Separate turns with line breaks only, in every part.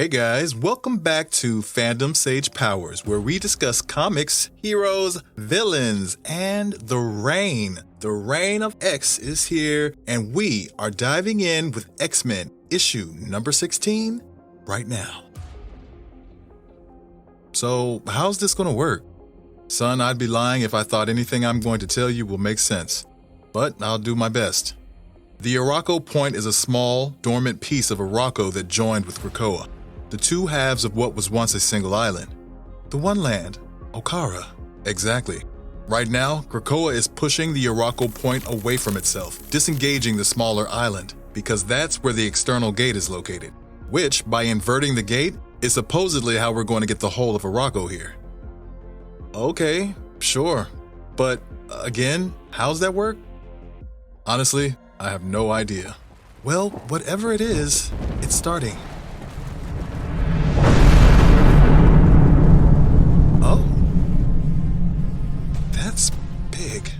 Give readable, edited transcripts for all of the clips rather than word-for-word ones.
Hey guys, welcome back to Fandom Sage Powers, where we discuss comics, heroes, villains, and the reign. The reign of X is here, and we are diving in with X-Men, issue number 16, right now. So, how's this gonna work? Son, I'd be lying if I thought anything I'm going to tell you will make sense, but I'll do my best. The Arakko Point is a small, dormant piece of Arakko that joined with Krakoa, the two halves of what was once a single island. The one land, Okara. Exactly. Right now, Krakoa is pushing the Arakko Point away from itself, disengaging the smaller island, because that's where the external gate is located, which, by inverting the gate, is supposedly how we're going to get the whole of Arakko here. Okay, sure. But, again, how's that work? Honestly, I have no idea. Well, whatever it is, it's starting. Oh. That's big.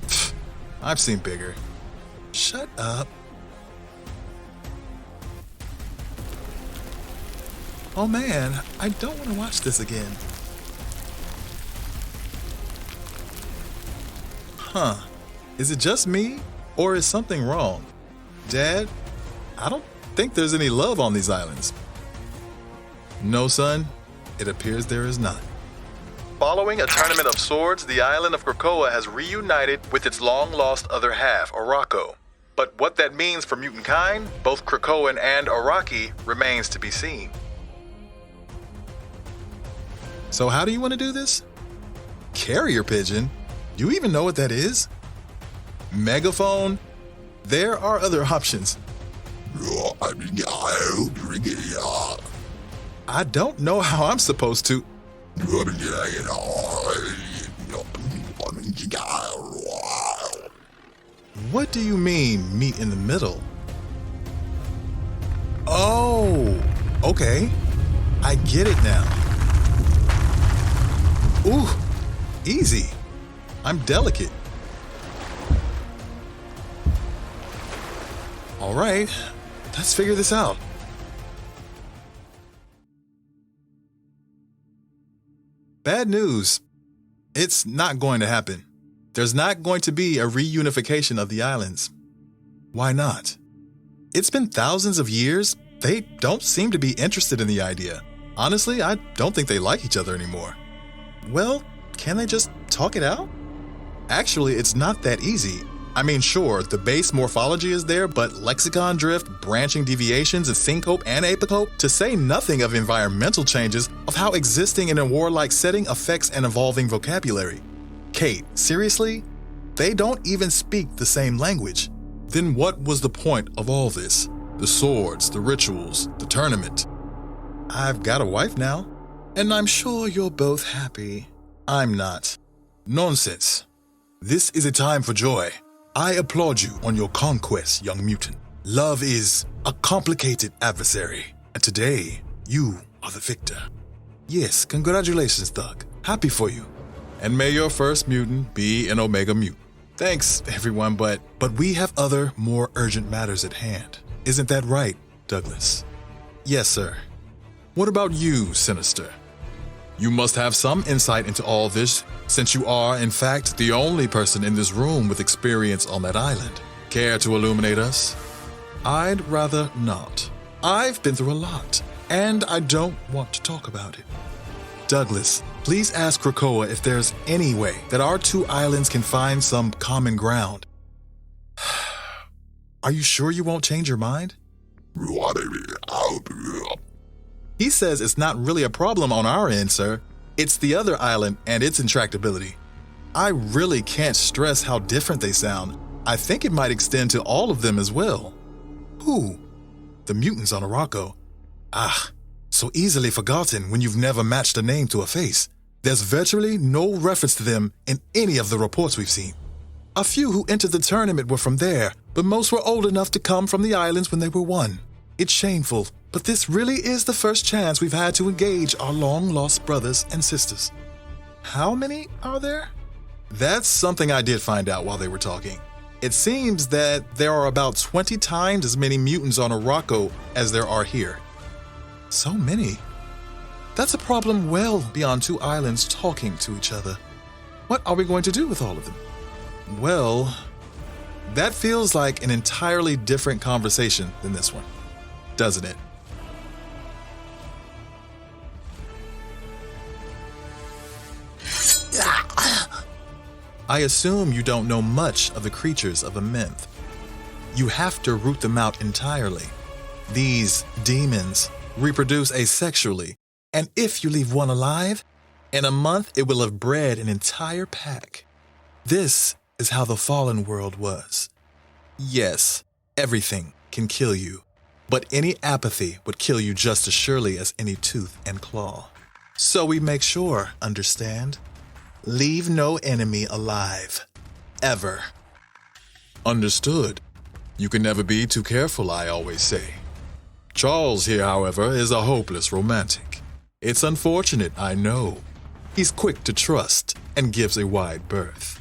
Pfft, I've seen bigger. Shut up. Oh man, I don't want to watch this again. Huh. Is it just me? Or is something wrong? Dad, I don't think there's any love on these islands. No, son, it appears there is not. Following a tournament of swords, the island of Krakoa has reunited with its long-lost other half, Arakko. But what that means for mutant kind, both Krakoan and Araki, remains to be seen. So how do you want to do this? Carrier pigeon? You even know what that is? Megaphone? There are other options. I don't know how I'm supposed to. What do you mean, meet in the middle? Oh, okay. I get it now. Ooh, easy. I'm delicate. All right, let's figure this out. Bad news. It's not going to happen. There's not going to be a reunification of the islands. Why not? It's been thousands of years. They don't seem to be interested in the idea. Honestly, I don't think they like each other anymore. Well, can they just talk it out? Actually, it's not that easy. I mean, sure, the base morphology is there, but lexicon drift, branching deviations, and syncope and apocope, to say nothing of environmental changes, of how existing in a warlike setting affects an evolving vocabulary. Kate, seriously? They don't even speak the same language. Then what was the point of all this? The swords, the rituals, the tournament. I've got a wife now, and I'm sure you're both happy. I'm not. Nonsense. This is a time for joy. I applaud you on your conquest, young mutant. Love is a complicated adversary, and today, you are the victor. Yes, congratulations, Thug. Happy for you. And may your first mutant be an Omega mutant. Thanks, everyone, but we have other, more urgent matters at hand. Isn't that right, Douglas? Yes, sir. What about you, Sinister? You must have some insight into all this, since you are, in fact, the only person in this room with experience on that island. Care to illuminate us? I'd rather not. I've been through a lot, and I don't want to talk about it. Douglas, please ask Krakoa if there's any way that our two islands can find some common ground. Are you sure you won't change your mind? He says it's not really a problem on our end, sir. It's the other island and its intractability. I really can't stress how different they sound. I think it might extend to all of them as well. Who? The mutants on Arakko. Ah, so easily forgotten when you've never matched a name to a face. There's virtually no reference to them in any of the reports we've seen. A few who entered the tournament were from there, but most were old enough to come from the islands when they were one. It's shameful, but this really is the first chance we've had to engage our long-lost brothers and sisters. How many are there? That's something I did find out while they were talking. It seems that there are about 20 times as many mutants on Arakko as there are here. So many. That's a problem well beyond two islands talking to each other. What are we going to do with all of them? Well, that feels like an entirely different conversation than this one, doesn't it? I assume you don't know much of the creatures of Amenth. You have to root them out entirely. These demons reproduce asexually, and if you leave one alive, in a month it will have bred an entire pack. This is how the fallen world was. Yes, everything can kill you, but any apathy would kill you just as surely as any tooth and claw. So we make sure, understand? Leave no enemy alive. Ever. Understood. You can never be too careful, I always say. Charles here, however, is a hopeless romantic. It's unfortunate, I know. He's quick to trust and gives a wide berth.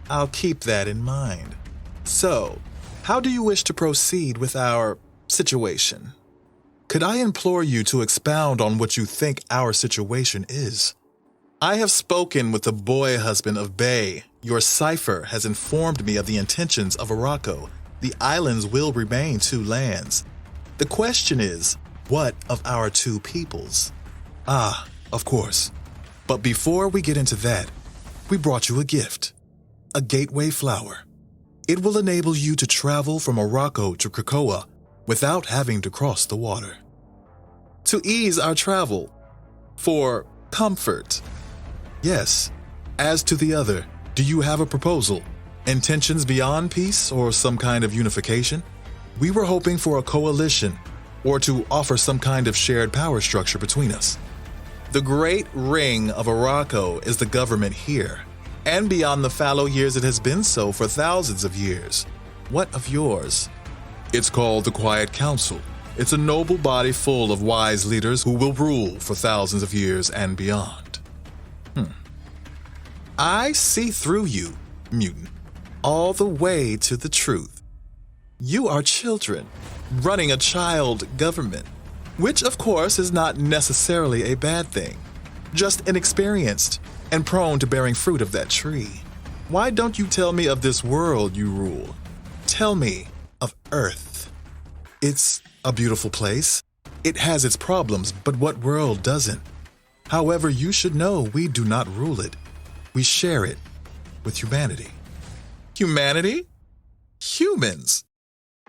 I'll keep that in mind. So, how do you wish to proceed with our situation? Could I implore you to expound on what you think our situation is? I have spoken with the boy husband of Bay. Your cipher has informed me of the intentions of Arakko. The islands will remain two lands. The question is, what of our two peoples? Ah, of course. But before we get into that, we brought you a gift. A gateway flower. It will enable you to travel from Arakko to Krakoa without having to cross the water. To ease our travel. For comfort. Yes. As to the other, do you have a proposal? Intentions beyond peace or some kind of unification? We were hoping for a coalition or to offer some kind of shared power structure between us. The Great Ring of Arakko is the government here, and beyond the fallow years it has been so for thousands of years. What of yours? It's called the Quiet Council. It's a noble body full of wise leaders who will rule for thousands of years and beyond. I see through you, mutant, all the way to the truth. You are children, running a child government, which of course is not necessarily a bad thing, just inexperienced and prone to bearing fruit of that tree. Why don't you tell me of this world you rule? Tell me of Earth. It's a beautiful place. It has its problems, but what world doesn't? However, you should know we do not rule it. We share it with humanity. Humanity? Humans?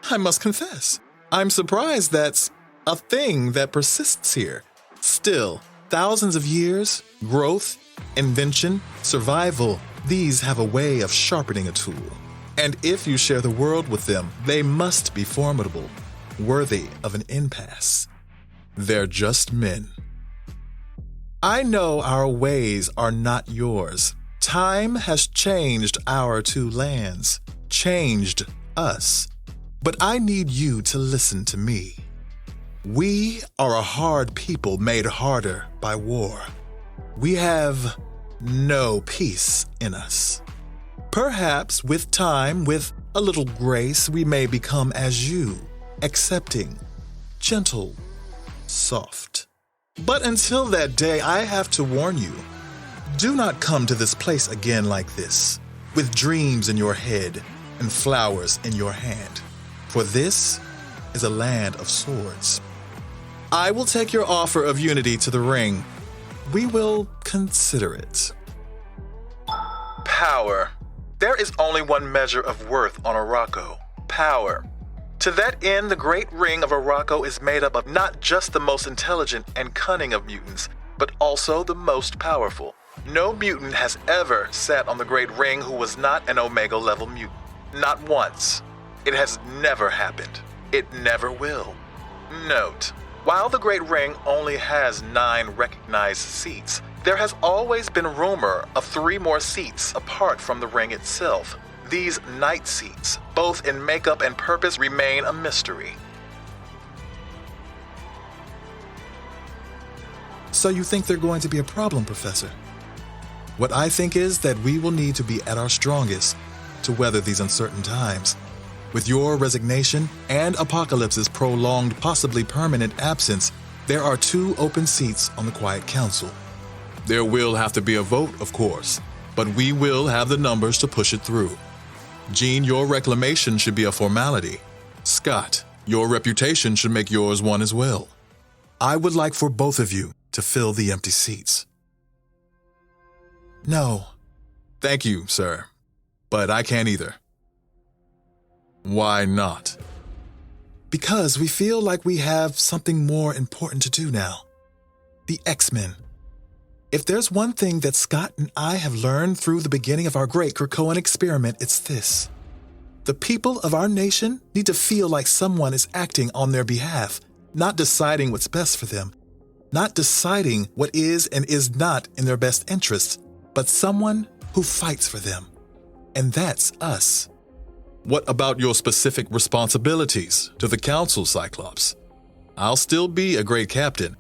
I must confess, I'm surprised that's a thing that persists here. Still, thousands of years, growth, invention, survival, these have a way of sharpening a tool. And if you share the world with them, they must be formidable, worthy of an impasse. They're just men. I know our ways are not yours. Time has changed our two lands, changed us. But I need you to listen to me. We are a hard people made harder by war. We have no peace in us. Perhaps with time, with a little grace, we may become as you, accepting, gentle, soft. But until that day, I have to warn you, do not come to this place again like this, with dreams in your head and flowers in your hand. For this is a land of swords. I will take your offer of unity to the ring. We will consider it. Power. There is only one measure of worth on Arakko. Power. To that end, the Great Ring of Arakko is made up of not just the most intelligent and cunning of mutants, but also the most powerful. No mutant has ever sat on the Great Ring who was not an Omega-level mutant. Not once. It has never happened. It never will. Note, while the Great Ring only has 9 recognized seats, there has always been rumor of 3 more seats apart from the ring itself. These night seats, both in makeup and purpose, remain a mystery. So you think they're going to be a problem, Professor? What I think is that we will need to be at our strongest to weather these uncertain times. With your resignation and Apocalypse's prolonged, possibly permanent absence, There are 2 open seats on the Quiet Council. There will have to be a vote, of course, but we will have the numbers to push it through. Jean, your reclamation should be a formality. Scott, your reputation should make yours one as well. I would like for both of you to fill the empty seats. No. Thank you, sir, but I can't either. Why not? Because we feel like we have something more important to do now. The Xmen. If there's one thing that Scott and I have learned through the beginning of our great Krakoan experiment, it's this. The people of our nation need to feel like someone is acting on their behalf, not deciding what's best for them, not deciding what is and is not in their best interest, but someone who fights for them. And that's us. What about your specific responsibilities to the Council, Cyclops? I'll still be a great captain.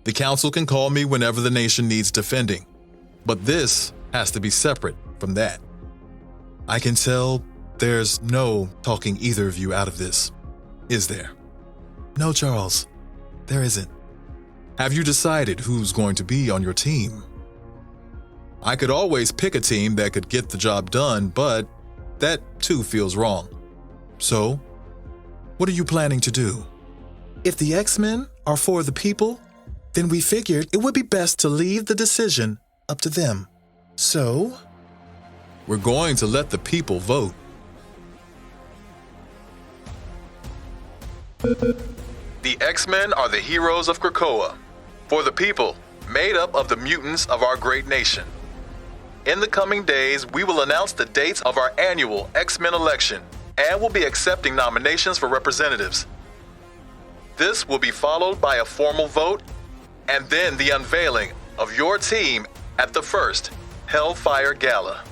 The Council can call me whenever the nation needs defending. But this has to be separate from that. I can tell there's no talking either of you out of this, is there? No, Charles, there isn't. Have you decided who's going to be on your team? I could always pick a team that could get the job done, but that too feels wrong. So, what are you planning to do? If the X-Men are for the people, then we figured it would be best to leave the decision up to them. So, we're going to let the people vote. The X-Men are the heroes of Krakoa, for the people, made up of the mutants of our great nation. In the coming days, we will announce the dates of our annual X-Men election and will be accepting nominations for representatives. This will be followed by a formal vote and then the unveiling of your team at the first Hellfire Gala.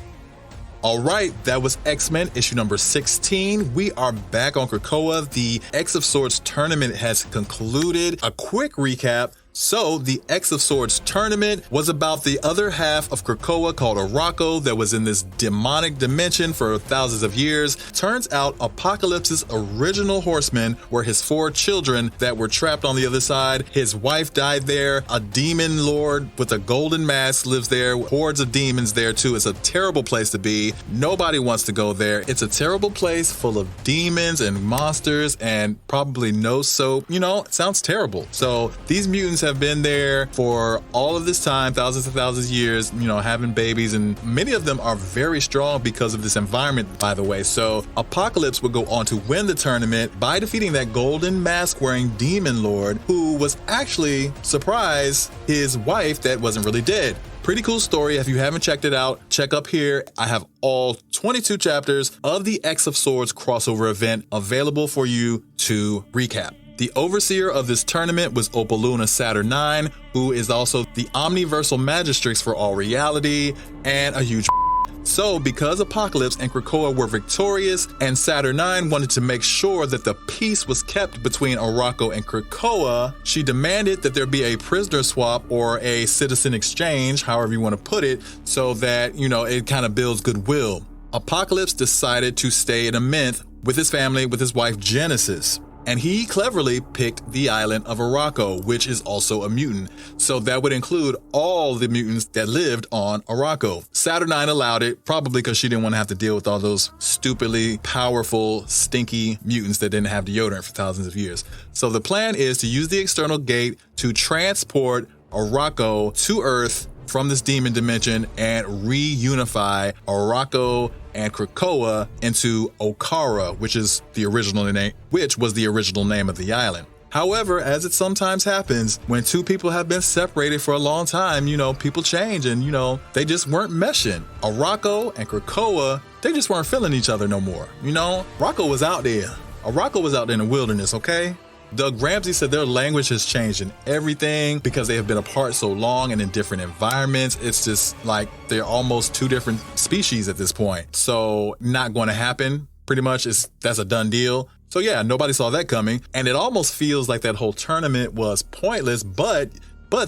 All right, that was X-Men issue number 16. We are back on Krakoa. The X of Swords tournament has concluded. A quick recap. So the X of Swords tournament was about the other half of Krakoa called Arakko that was in this demonic dimension for thousands of years. Turns out Apocalypse's original horsemen were his 4 children that were trapped on the other side. His wife died there. A demon lord with a golden mask lives there. Hordes of demons there too. It's a terrible place to be. Nobody wants to go there. It's a terrible place full of demons and monsters and probably no soap. You know, it sounds terrible. So these mutants have been there for all of this time, thousands and thousands of years, you know, having babies, and many of them are very strong because of this environment, by the way. So Apocalypse would go on to win the tournament by defeating that golden mask wearing demon lord who was actually, surprise, his wife that wasn't really dead. Pretty cool story. If you haven't checked it out, check up here. I have all 22 chapters of the X of Swords crossover event available for you to recap. The overseer of this tournament was Opaluna Saturn IX, who is also the omniversal magistrix for all reality and a huge. So because Apocalypse and Krakoa were victorious and Saturn IX wanted to make sure that the peace was kept between Arakko and Krakoa, she demanded that there be a prisoner swap or a citizen exchange, however you want to put it, so that, you know, it kind of builds goodwill. Apocalypse decided to stay in a Menth with his family, with his wife Genesis. And he cleverly picked the island of Arakko, which is also a mutant. So that would include all the mutants that lived on Arakko. Saturn IX allowed it, probably because she didn't want to have to deal with all those stupidly powerful, stinky mutants that didn't have deodorant for thousands of years. So the plan is to use the external gate to transport Arakko to Earth from this demon dimension and reunify Arakko and Krakoa into Okara, which was the original name of the island. However, as it sometimes happens, when two people have been separated for a long time, you know, people change and, you know, they just weren't meshing. Arakko and Krakoa, they just weren't feeling each other no more. You know, Arakko was out there in the wilderness, okay? Doug Ramsey said their language has changed in everything because they have been apart so long and in different environments. It's just like they're almost 2 different species at this point. So not going to happen. Pretty much that's a done deal. So yeah, nobody saw that coming. And it almost feels like that whole tournament was pointless, but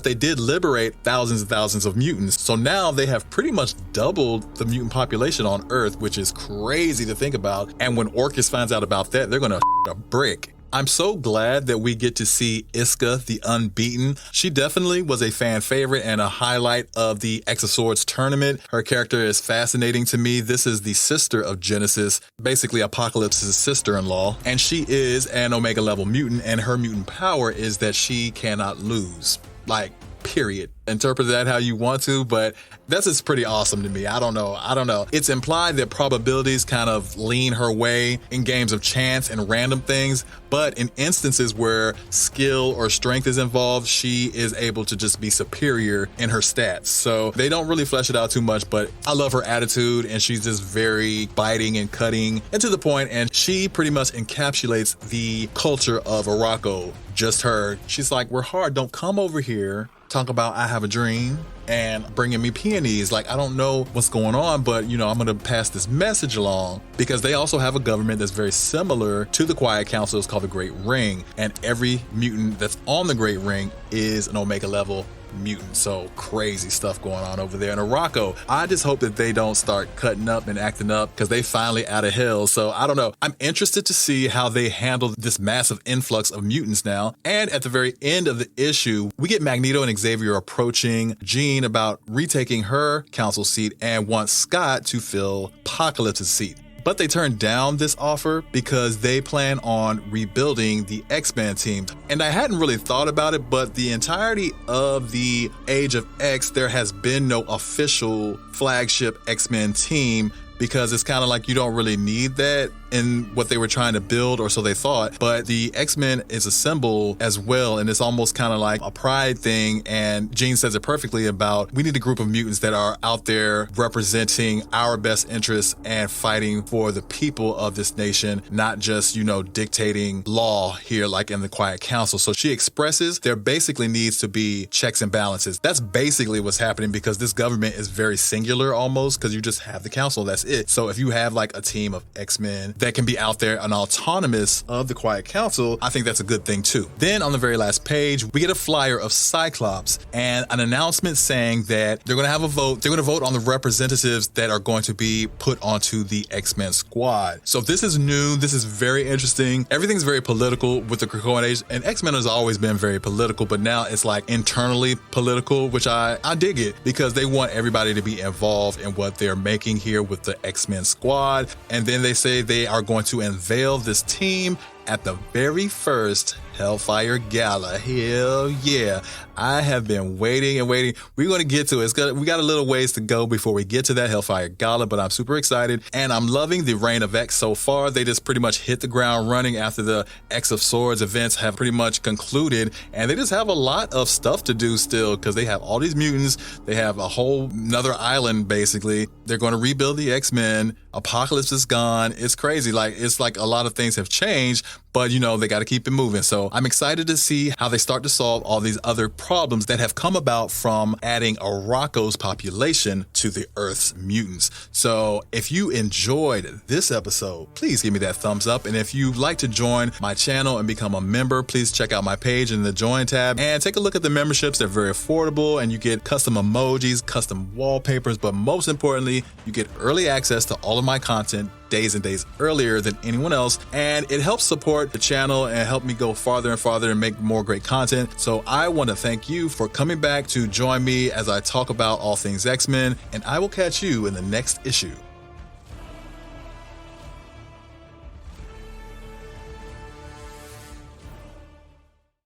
they did liberate thousands and thousands of mutants. So now they have pretty much doubled the mutant population on Earth, which is crazy to think about. And when Orcus finds out about that, they're going to a brick. I'm so glad that we get to see Isca the Unbeaten. She definitely was a fan favorite and a highlight of the X of Swords tournament. Her character is fascinating to me. This is the sister of Genesis, basically Apocalypse's sister-in-law, and she is an Omega level mutant, and her mutant power is that she cannot lose. Like, period. Interpret that how you want to, but this is pretty awesome to me. I don't know. It's implied that probabilities kind of lean her way in games of chance and random things, but in instances where skill or strength is involved, she is able to just be superior in her stats. So they don't really flesh it out too much, but I love her attitude, and she's just very biting and cutting and to the point, and she pretty much encapsulates the culture of Arakko. Just her. She's like, we're hard, don't come over here talk about I have a dream and bringing me peonies. Like, I don't know what's going on, but you know, I'm going to pass this message along, because they also have a government that's very similar to the Quiet Council. It's called the Great Ring, and every mutant that's on the Great Ring is an Omega level mutant. So crazy stuff going on over there in Arakko. I just hope that they don't start cutting up and acting up, because they finally out of hell. So I don't know. I'm interested to see how they handle this massive influx of mutants now. And at the very end of the issue, we get Magneto and Xavier approaching Jean about retaking her council seat and wants Scott to fill Apocalypse's seat. But they turned down this offer because they plan on rebuilding the X-Men team. And I hadn't really thought about it, but the entirety of the Age of X, there has been no official flagship X-Men team, because it's kind of like you don't really need that in what they were trying to build, or so they thought. But the X-Men is a symbol as well, and it's almost kind of like a pride thing. And Jean says it perfectly about, we need a group of mutants that are out there representing our best interests and fighting for the people of this nation, not just, you know, dictating law here like in the Quiet Council. So she expresses there basically needs to be checks and balances. That's basically what's happening, because this government is very singular almost, because you just have the council, that's it. So if you have like a team of X-Men that can be out there and autonomous of the Quiet Council, I think that's a good thing too. Then on the very last page, we get a flyer of Cyclops and an announcement saying that they're going to have a vote. They're going to vote on the representatives that are going to be put onto the X-Men squad. So this is new. This is very interesting. Everything's very political with the Krakoa age, and X-Men has always been very political, but now it's like internally political, which I dig it, because they want everybody to be involved in what they're making here with the X-Men squad. And then they say they are going to unveil this team at the very first Hellfire Gala. Hell yeah. I have been waiting and waiting. We're going to get to it. We got a little ways to go before we get to that Hellfire Gala, but I'm super excited, and I'm loving the Reign of X so far. They just pretty much hit the ground running after the X of Swords events have pretty much concluded, and they just have a lot of stuff to do still, because they have all these mutants. They have a whole another island, basically. They're going to rebuild the X-Men. Apocalypse is gone. It's crazy. It's like a lot of things have changed, but you know, they got to keep it moving. So I'm excited to see how they start to solve all these other problems that have come about from adding Arakko's population to the Earth's mutants. So if you enjoyed this episode, please give me that thumbs up. And if you'd like to join my channel and become a member, please check out my page in the Join tab and take a look at the memberships. They're very affordable, and you get custom emojis, custom wallpapers, but most importantly, you get early access to all of my content days and days earlier than anyone else, and it helps support the channel and help me go farther and farther and make more great content. So I want to thank you for coming back to join me as I talk about all things X-Men, and I will catch you in the next issue.